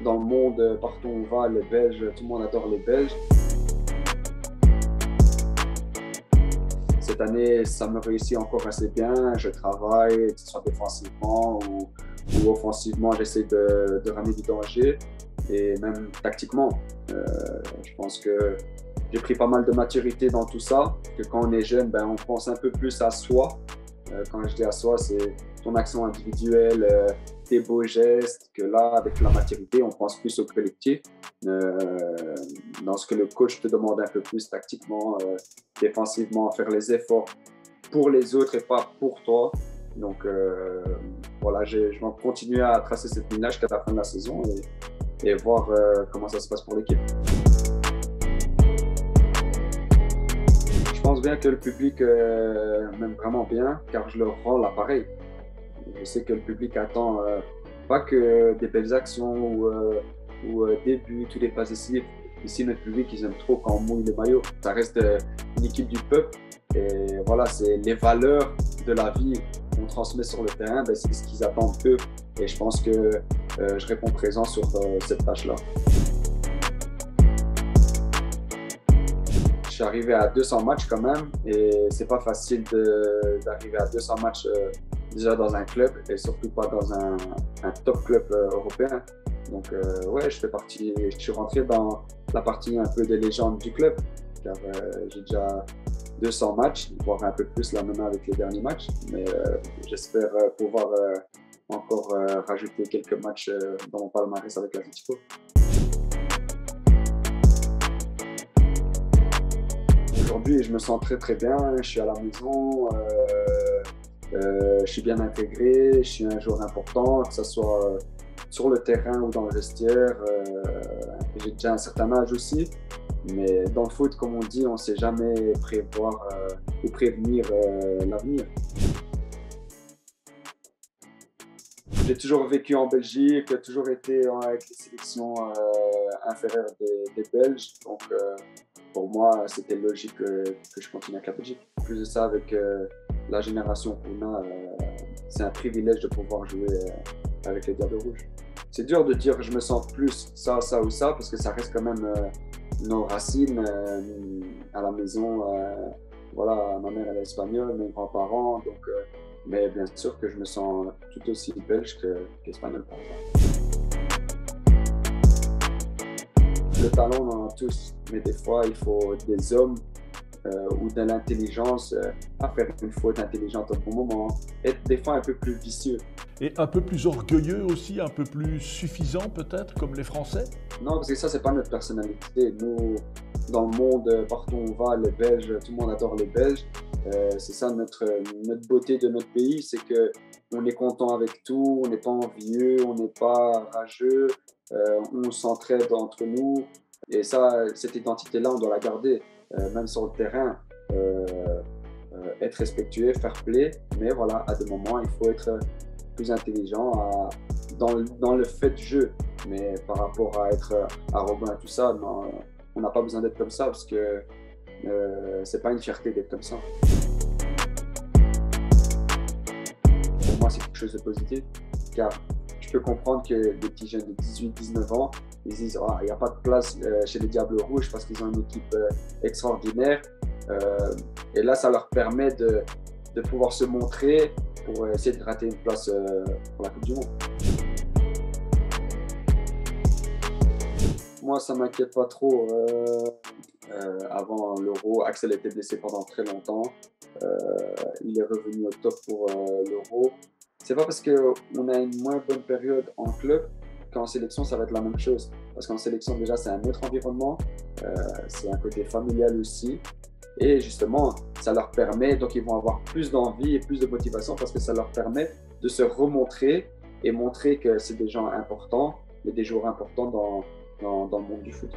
dans le monde, partout où on va, les Belges, tout le monde adore les Belges. Cette année, ça me réussit encore assez bien. Je travaille, que ce soit défensivement ou offensivement, j'essaie de ramener du danger. Et même tactiquement, je pense que j'ai pris pas mal de maturité dans tout ça. Que quand on est jeune, ben, on pense un peu plus à soi. Quand je dis à soi, c'est ton action individuelle, tes beaux gestes. Que là, avec la maturité, on pense plus au collectif. Dans ce que le coach te demande un peu plus tactiquement, défensivement, faire les efforts pour les autres et pas pour toi. Donc voilà, je vais continuer à tracer cette ligne-là jusqu'à la fin de la saison et voir comment ça se passe pour l'équipe. Je pense bien que le public m'aime vraiment bien, car je leur rends l'appareil. Je sais que le public attend pas que des belles actions ou des buts ou des passes décisives. Ici, notre public, ils aiment trop quand on mouille le maillot. Ça reste une équipe du peuple. Et voilà, c'est les valeurs de la vie qu'on transmet sur le terrain, ben, c'est ce qu'ils attendent eux. Et je pense que je réponds présent sur cette tâche-là. Je suis arrivé à 200 matchs quand même et c'est pas facile d'arriver à 200 matchs déjà dans un club et surtout pas dans un top club européen. Donc ouais, je suis rentré dans la partie un peu des légendes du club car j'ai déjà 200 matchs, voire un peu plus là maintenant avec les derniers matchs, mais j'espère pouvoir encore rajouter quelques matchs dans mon palmarès avec l'Atlético. Aujourd'hui, je me sens très très bien, je suis à la maison, je suis bien intégré, je suis un joueur important, que ce soit sur le terrain ou dans le vestiaire. J'ai déjà un certain âge aussi, mais dans le foot, comme on dit, on ne sait jamais prévoir ou prévenir l'avenir. J'ai toujours vécu en Belgique, j'ai toujours été avec les sélections inférieures des Belges, donc pour moi, c'était logique que je continue avec la Belgique. En plus de ça, avec la génération qu'on a, c'est un privilège de pouvoir jouer avec les Diables Rouges. C'est dur de dire que je me sens plus ça, ça ou ça, parce que ça reste quand même nos racines à la maison. Voilà, ma mère elle est espagnole, mes grands-parents, donc, mais bien sûr que je me sens tout aussi belge qu'espagnol par exemple. Le talent, on en a tous, mais des fois, il faut des hommes ou de l'intelligence à faire une faute intelligente au bon moment, être des fois un peu plus vicieux. Et un peu plus orgueilleux aussi, un peu plus suffisant peut-être, comme les Français? Non, parce que ça, c'est pas notre personnalité. Nous, dans le monde, partout où on va, les Belges, tout le monde adore les Belges. C'est ça notre beauté de notre pays, c'est qu'on est content avec tout, on n'est pas envieux, on n'est pas rageux, on s'entraide entre nous. Et ça, cette identité-là, on doit la garder, même sur le terrain. Être respectueux, fair play, mais voilà, à des moments, il faut être plus intelligent dans le fait de jeu. Mais par rapport à être arrogant et tout ça, non, on n'a pas besoin d'être comme ça parce que c'est pas une fierté d'être comme ça. Pour moi, c'est quelque chose de positif car je peux comprendre que des petits jeunes de 18-19 ans, ils disent il n'y a pas de place chez les Diables Rouges parce qu'ils ont une équipe extraordinaire. Et là, ça leur permet de pouvoir se montrer pour essayer de gratter une place pour la Coupe du Monde. Moi, ça ne m'inquiète pas trop. Avant l'Euro, Axel était blessé pendant très longtemps. Il est revenu au top pour l'Euro. C'est pas parce qu'on a une moins bonne période en club qu'en sélection, ça va être la même chose. Parce qu'en sélection, déjà, c'est un autre environnement. C'est un côté familial aussi. Et justement, ça leur permet, donc ils vont avoir plus d'envie et plus de motivation parce que ça leur permet de se remontrer et montrer que c'est des gens importants et des joueurs importants dans le monde du foot.